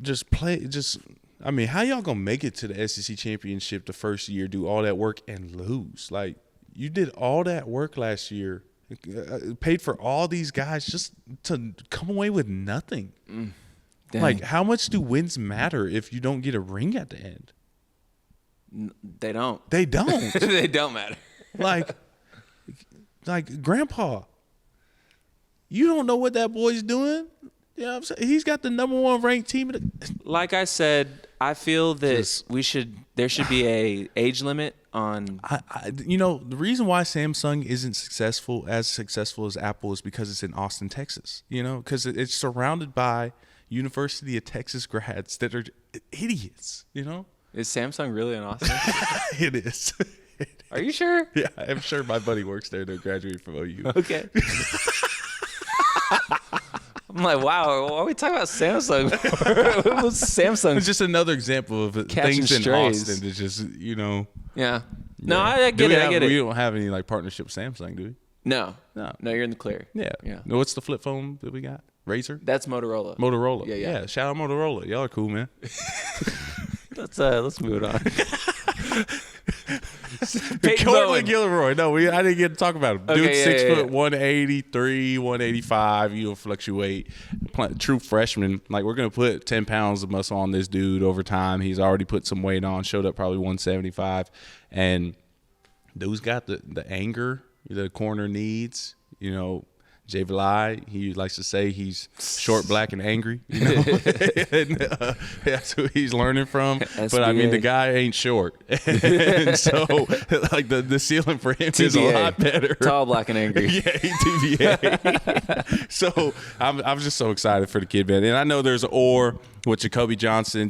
y'all going to make it to the SEC championship the first year, do all that work and lose? Like, you did all that work last year, paid for all these guys just to come away with nothing. Like, how much do wins matter if you don't get a ring at the end? They don't. They don't. They don't matter. Like, Grandpa, you don't know what that boy's doing. You know what I'm saying? He's got the #1 ranked team. Like I said, I feel that there should be a age limit on. The reason why Samsung isn't as successful as Apple is because it's in Austin, Texas. Because it's surrounded by University of Texas grads that are idiots. Is Samsung really in Austin? It is. Are you sure? Yeah, I'm sure my buddy works there that graduated from OU. Okay. I'm like, wow, why are we talking about Samsung? What's Samsung? It's just another exple of things in Austin. It's just, Yeah. No, I get it. We don't have any partnership with Samsung, do we? No, you're in the clear. Yeah. What's the flip phone that we got? Razer? That's Motorola. Yeah. Shout out Motorola. Y'all are cool, man. Let's move it on. Cortland Gilroy. No, I didn't get to talk about him. Dude, 6 foot, 183, 185. You'll fluctuate. True freshman. Like, we're gonna put 10 pounds of muscle on this dude over time. He's already put some weight on. Showed up probably 175, and dude's got the anger the corner needs. Jay Valai, he likes to say he's short, black, and angry. You know? And, that's who he's learning from. SBA. But I mean, the guy ain't short, and so like the ceiling for him is a lot better. Tall, black, and angry. Yeah, TBA. So I'm just so excited for the kid, man. And I know there's an or with Jacoby Johnson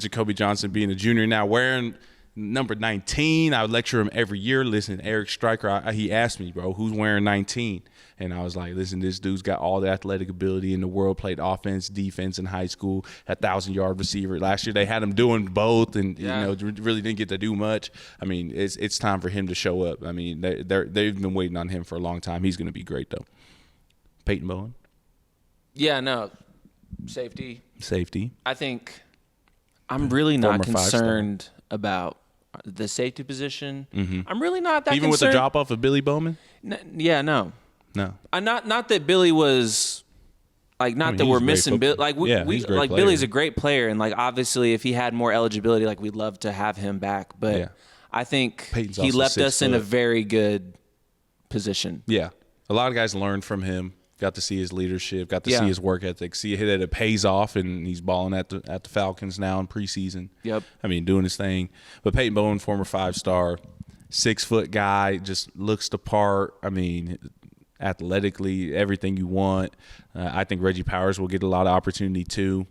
being a junior now wearing number 19. I would lecture him every year. Listen, Eric Stryker, he asked me, bro, who's wearing 19? And I was like, listen, this dude's got all the athletic ability in the world, played offense, defense in high school, 1,000-yard receiver. Last year they had him doing both and, you know, really didn't get to do much. I mean, it's time for him to show up. I mean, they've been waiting on him for a long time. He's going to be great, though. Peyton Bowen? Yeah, no. Safety. I think I'm really not Former concerned about the safety position. I'm really not that Even concerned. with the drop-off of Billy Bowman? No. No. Not that Billy was like that we're missing Billy. Like he's a great player. Billy's a great player, and like obviously if he had more eligibility, like we'd love to have him back. But I think Peyton's he also left 6 us in foot. a very good position. Yeah. A lot of guys learned from him. Got to see his leadership. Got to see his work ethic. See that it pays off, and he's balling at the Falcons now in preseason. Yep. I mean, doing his thing. But Peyton Bowen, former 5-star, 6-foot guy, just looks the part. I mean, athletically, everything you want. I think Reggie Powers will get a lot of opportunity too,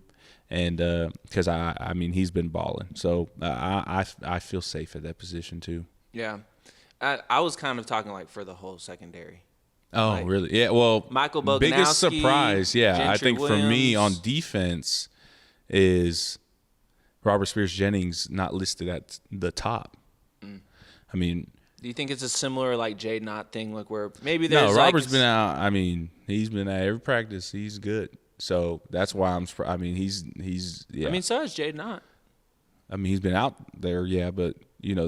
and because I mean he's been balling, so I feel safe at that position too. Yeah, I was kind of talking like for the whole secondary. Oh, like, really? Yeah. Well, Michael Boganowski, biggest surprise, Gentry I think Williams. for me on defense is Robert Spears Jennings not listed at the top. I mean. Do you think it's a similar like Jay Knott thing, like where maybe there's Robert's been out. I mean, he's been at every practice. He's good, so that's why I'm. I mean, he's. Yeah. I mean, so is Jay Knott. I mean, he's been out there, yeah, but you know,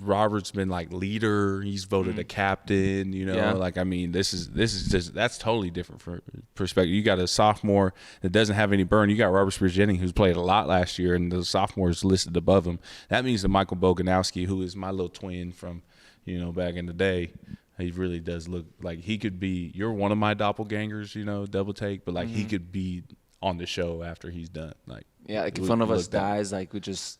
Robert's been like leader. He's voted a captain. You know, like I mean, this is just that's totally different for perspective. You got a sophomore that doesn't have any burn. You got Robert Spears Jennings, who's played a lot last year, and the sophomore is listed above him. That means that Michael Boganowski, who is my little twin from. You know, back in the day, he really does look like he could be. You're one of my doppelgangers, you know, double take, but like he could be on the show after he's done. Like, like if one of us dies, like we just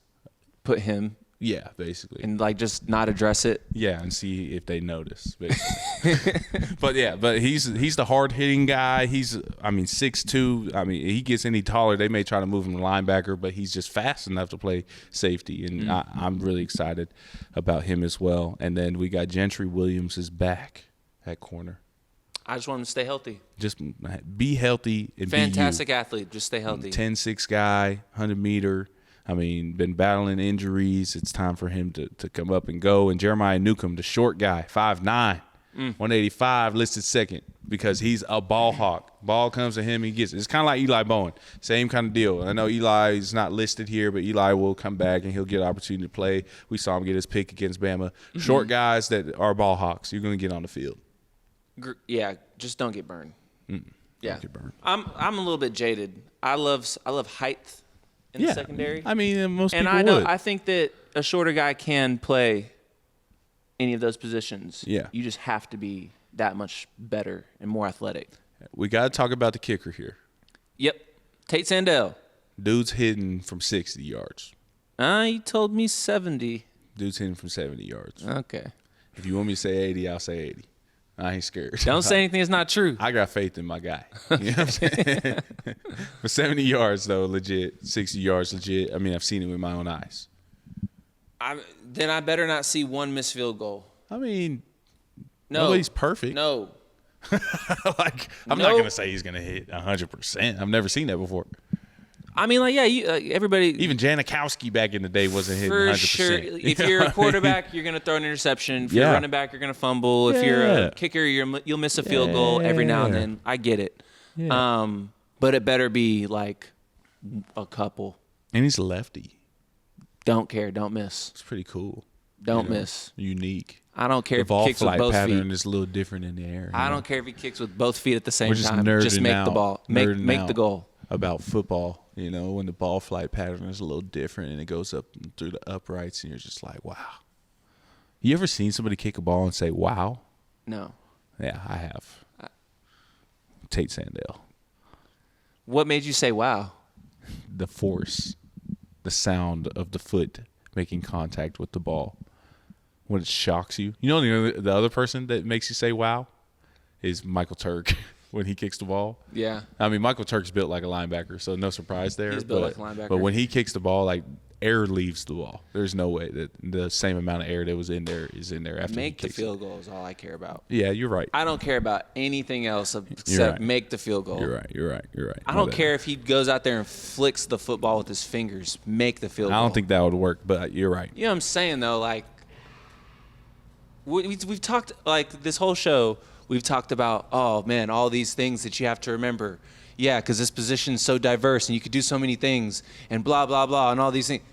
put him. Yeah, basically, and like just not address it. Yeah, and see if they notice. Basically. but he's the hard hitting guy. He's 6'2". I mean, he gets any taller, they may try to move him to linebacker, but he's just fast enough to play safety, and I'm really excited about him as well. And then we got Gentry Williams is back at corner. I just want him to stay healthy. Just be healthy and fantastic be you. athlete. Just stay healthy. 10-6 guy, 100-meter. I mean, been battling injuries. It's time for him to come up and go. And Jeremiah Newcomb, the short guy, 5'9", 185, listed second because he's a ball hawk. Ball comes to him, he gets it. It's kind of like Eli Bowen. Same kind of deal. I know Eli is not listed here, but Eli will come back and he'll get an opportunity to play. We saw him get his pick against Bama. Short guys that are ball hawks, you're going to get on the field. Yeah, just don't get burned. Yeah, don't get burned. I'm a little bit jaded. I love height. In the secondary. I mean, most people would. I think that a shorter guy can play any of those positions. Yeah. You just have to be that much better and more athletic. We got to talk about the kicker here. Yep. Tate Sandell. Dude's hitting from 60 yards. He told me 70. Dude's hitting from 70 yards. Okay. If you want me to say 80, I'll say 80. I ain't scared. Don't say anything that's not true. I got faith in my guy. You know what I'm saying? But 70 yards, though, legit. 60 yards, legit. I mean, I've seen it with my own eyes. Then I better not see one missed field goal. I mean, no, nobody's perfect. No. I'm not going to say he's going to hit 100%. I've never seen that before. I mean, like, yeah, everybody. Even Janikowski back in the day wasn't hitting for 100%. Sure. If you're a quarterback, you're going to throw an interception. If you're a running back, you're going to fumble. If you're a kicker, you'll miss a field goal every now and then. I get it. Yeah. But it better be like a couple. And he's a lefty. Don't care. Don't miss. It's pretty cool. Don't miss. Unique. I don't care the if he ball kicks with flight both pattern feet. is a little different in the air. I don't care if he kicks with both feet at the same We're just time. Just make the ball. Make the goal. About football, you know, when the ball flight pattern is a little different and it goes up through the uprights and you're just like, wow. You ever seen somebody kick a ball and say, wow? No. Yeah, I have. Tate Sandell. What made you say wow? The force, the sound of the foot making contact with the ball. When it shocks you. You know the other person that makes you say wow is Michael Turk when he kicks the ball. Yeah. I mean, Michael Turk's built like a linebacker, so no surprise there. He's built like a linebacker. But when he kicks the ball, like, air leaves the ball. There's no way that the same amount of air that was in there is in there after Make he the kicks field goal is all I care about. Yeah, you're right. I don't care about anything else except right. make the field goal. You're right. I don't care if he goes out there and flicks the football with his fingers. Make the field goal. I don't think that would work, but you're right. You know what I'm saying, though? Like, we've talked, like, this whole show, we've talked about, oh, man, all these things that you have to remember. Yeah, because this position's so diverse and you could do so many things and blah, blah, blah, and all these things.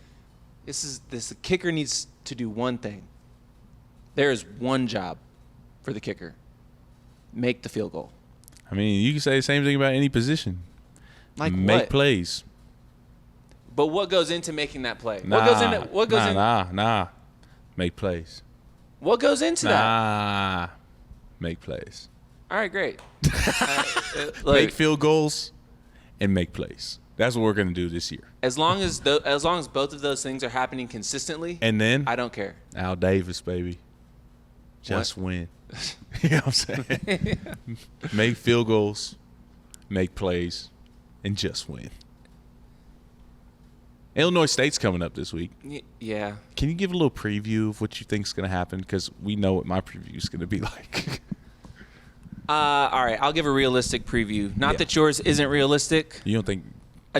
The kicker needs to do one thing. There is one job for the kicker. Make the field goal. I mean, you can say the same thing about any position. Like Make what? plays. But what goes into making that play? Nah, what goes in? Make plays. What goes into that? Nah. Make plays. All right, great. Make field goals and make plays. That's what we're going to do this year. As long as both of those things are happening consistently, And then I don't care. Al Davis, baby. Just win. You know what I'm saying? Make field goals, make plays, and just win. Illinois State's coming up this week. Yeah. Can you give a little preview of what you think's going to happen? Because we know what my preview is going to be like. All right, I'll give a realistic preview. Not that yours isn't realistic. You don't think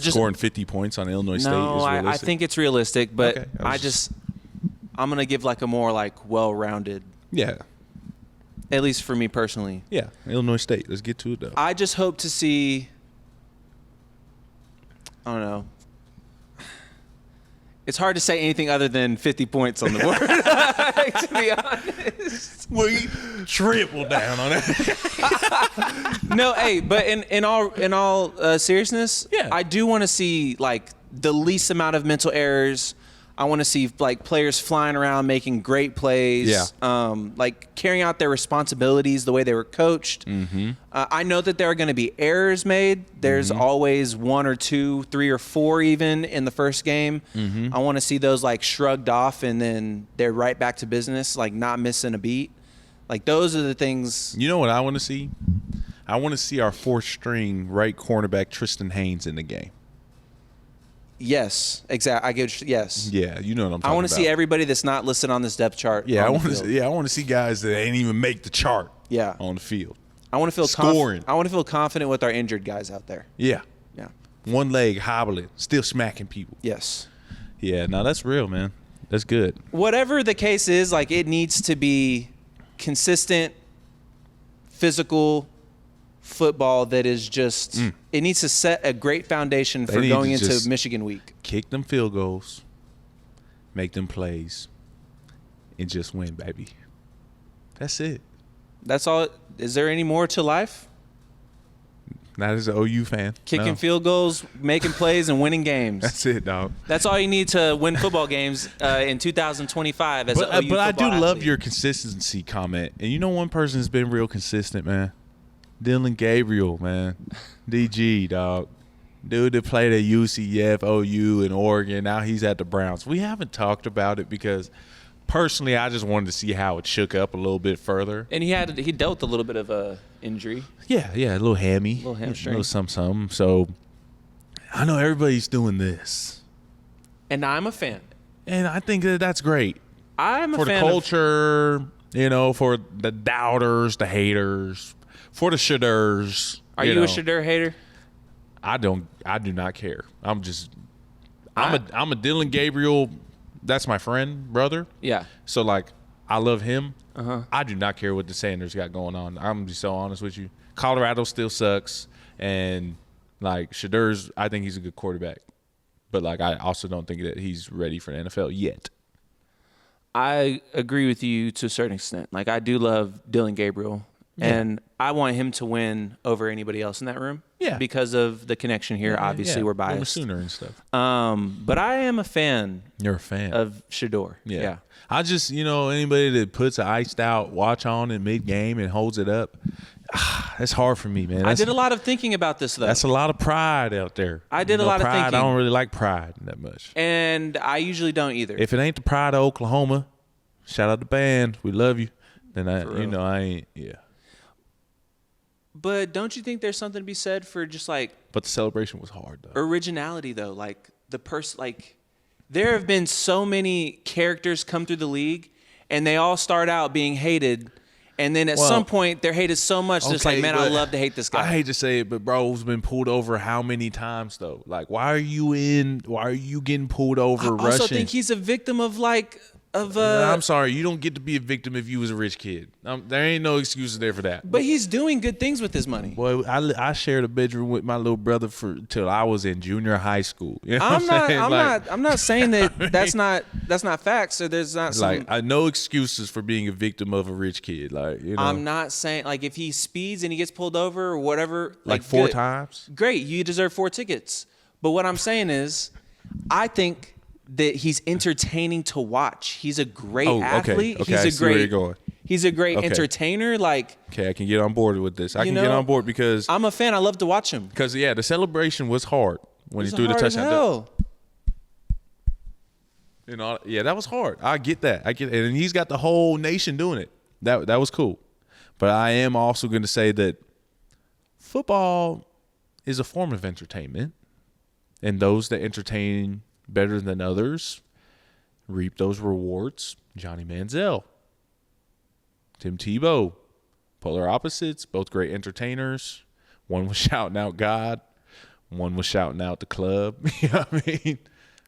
scoring 50 points on Illinois State is realistic? No, I think it's realistic, but Okay, I'm going to give like a more like well-rounded, Yeah. at least for me personally. Yeah, Illinois State. Let's get to it, though. I just hope to see, I don't know. It's hard to say anything other than 50 points on the board, to be honest. We triple down on it. No, hey, but in all seriousness, Yeah. I do want to see like the least amount of mental errors. I want to see like players flying around making great plays, like carrying out their responsibilities the way they were coached. Mm-hmm. I know that there are going to be errors made. There's always 1 or 2, 3 or 4 even in the first game. Mm-hmm. I want to see those like shrugged off and then they're right back to business, like not missing a beat. Like those are the things. You know what I want to see? I want to see our 4th-string right cornerback Tristan Haynes in the game. Yes, exactly. Yes. Yeah, you know what I'm talking about. I want to see everybody that's not listed on this depth chart. Yeah, I want to see guys that ain't even make the chart. Yeah. On the field. I want to feel scoring. I want to feel confident with our injured guys out there. Yeah. Yeah. One leg hobbling, still smacking people. Yes. Yeah, no, that's real, man. That's good. Whatever the case is, like it needs to be consistent, physical football that is just it needs to set a great foundation for going into Michigan week. Kick them field goals, make them plays, and just win, baby. That's it. That's all. Is there any more to life? Not as an OU fan. Kicking field goals, making plays, and winning games. That's it, dog. That's all you need to win football games in 2025 as an OU But I do football love athlete. your consistency comment. And you know one person that's been real consistent, man? Dylan Gabriel, man. DG, dog. Dude that played at UCF, OU, and Oregon. Now he's at the Browns. We haven't talked about it because personally I just wanted to see how it shook up a little bit further. And he dealt with a little bit of a injury. Yeah, a little hammy. A little hamstring. A little something. So I know everybody's doing this. And I'm a fan. And I think that's great. I'm a for fan the culture, for the doubters, the haters, for the shaders. Are you a Shadur hater? I do not care. I'm a Dylan Gabriel. That's my friend, brother. Yeah. So like, I love him. Uh-huh. I do not care what the Sanders got going on. I'm just so honest with you. Colorado still sucks, and like Shadur's, I think he's a good quarterback, but like I also don't think that he's ready for the NFL yet. I agree with you to a certain extent. Like I do love Dylan Gabriel. And I want him to win over anybody else in that room. Yeah. Because of the connection here. Obviously, we're biased. I'm a Sooner and stuff. But I am a fan. You're a fan of Shador. Yeah. I just, anybody that puts an iced out watch on in mid game and holds it up, That's hard for me, man. I did a lot of thinking about this, though. That's a lot of pride out there. I did a lot of pride, thinking. I don't really like pride that much. And I usually don't either. If it ain't the pride of Oklahoma, shout out the band, we love you. Then I ain't. Yeah. But don't you think there's something to be said for just like? But the celebration was hard though. Originality though, like the person, like there have been so many characters come through the league, and they all start out being hated. And then at some point, they're hated so much that it's like, man, I love to hate this guy. I hate to say it, but bro's been pulled over how many times, though? Like, why are you getting pulled over rushing? I also think he's a victim of I'm sorry, you don't get to be a victim if you was a rich kid. There ain't no excuses there for that. But he's doing good things with his money. Boy, I shared a bedroom with my little brother till I was in junior high school. You know I'm not saying that that's not facts. Or there's not some, no excuses for being a victim of a rich kid. Like, you know, I'm not saying like if he speeds and he gets pulled over or whatever, like 4 good. times. Great, you deserve 4 tickets. But what I'm saying is, I think that he's entertaining to watch. He's a great athlete. Okay, He's a great entertainer. Like, okay, I can get on board with this. I can get on board because I'm a fan. I love to watch him. Because the celebration was hard when he threw the touchdown. That was hard. I get that. And he's got the whole nation doing it. That was cool. But I am also going to say that football is a form of entertainment, and those that entertain better than others reap those rewards. Johnny Manziel, Tim Tebow, polar opposites, both great entertainers. One was shouting out God, one was shouting out the club. You know what I mean?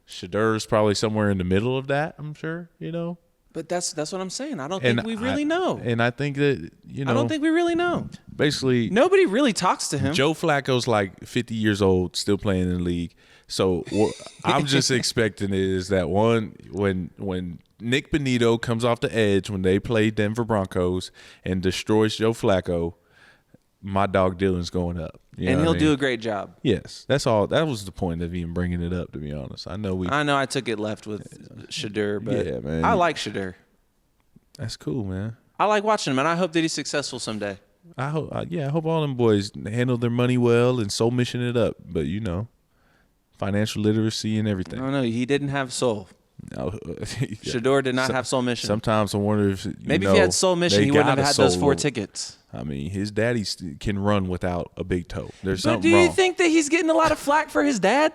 Shadur's probably somewhere in the middle of that, I'm sure, you know. But that's what I'm saying. I don't think we really know. And I think that, I don't think we really know. Basically, nobody really talks to him. Joe Flacco's like 50 years old, still playing in the league. So what I'm just expecting is that when Nick Benito comes off the edge when they play Denver Broncos and destroys Joe Flacco, my dog Dylan's going up. And he'll do a great job. Yes, that's all. That was the point of even bringing it up, to be honest. I know I took it left with Shadur, but yeah, man. I like Shadur. That's cool, man. I like watching him, and I hope that he's successful someday. I hope all them boys handle their money well and soul mission it up. But financial literacy and everything. No, he didn't have soul. No, Shador did not have soul mission. Sometimes I wonder if maybe if he had soul mission, he wouldn't have had those 4 tickets. I mean, his daddy can run without a big toe. There's something do you wrong. think that he's getting a lot of flack for his dad?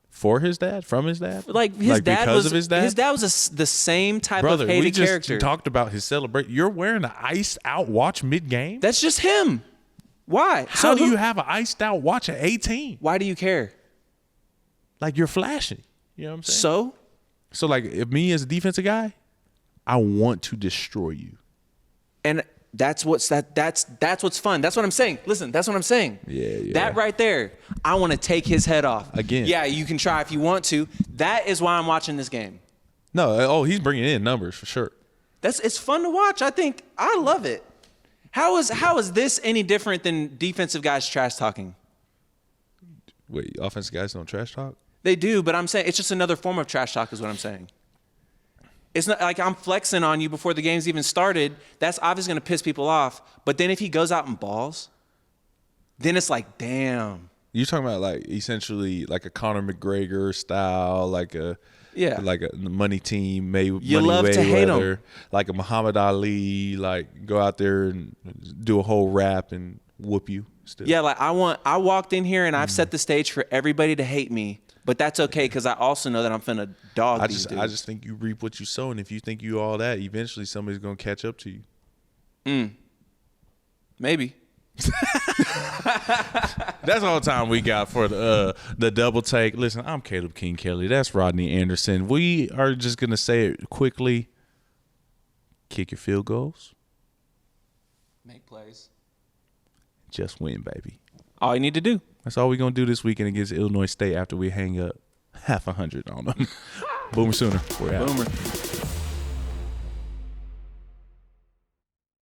For his dad? From his dad? Like his dad because was, of his dad? His dad was the same type of hated we just character. Talked about his celebration. You're wearing an iced out watch mid-game? That's just him. Why? How do you have an iced out watch at 18? Why do you care? Like, you're flashing. You know what I'm saying? So like, if me as a defensive guy, I want to destroy you. And that's what's fun. That's what I'm saying. Listen, that's what I'm saying. Yeah. That right there, I want to take his head off. Again. Yeah, you can try if you want to. That is why I'm watching this game. No, he's bringing in numbers for sure. It's fun to watch. I love it. How is this any different than defensive guys trash talking? Wait, offensive guys don't trash talk? They do, but I'm saying it's just another form of trash talk is what I'm saying. It's not like I'm flexing on you before the game's even started. That's obviously going to piss people off. But then if he goes out and balls, then it's like, damn. You're talking about like essentially like a Conor McGregor style, like a money team, you love to hate him. Like a Muhammad Ali, like go out there and do a whole rap and whoop you. Still. Yeah, like I walked in here and I've set the stage for everybody to hate me. But that's okay because I also know that I'm finna dog these dudes. I just think you reap what you sow, and if you think you all that, eventually somebody's gonna catch up to you. Maybe. That's all the time we got for the double take. Listen, I'm Caleb King Kelly. That's Rodney Anderson. We are just gonna say it quickly. Kick your field goals. Make plays. Just win, baby. All you need to do. That's all we're going to do this weekend against Illinois State after we hang up 500 on them. Boomer Sooner. We're out. Boomer.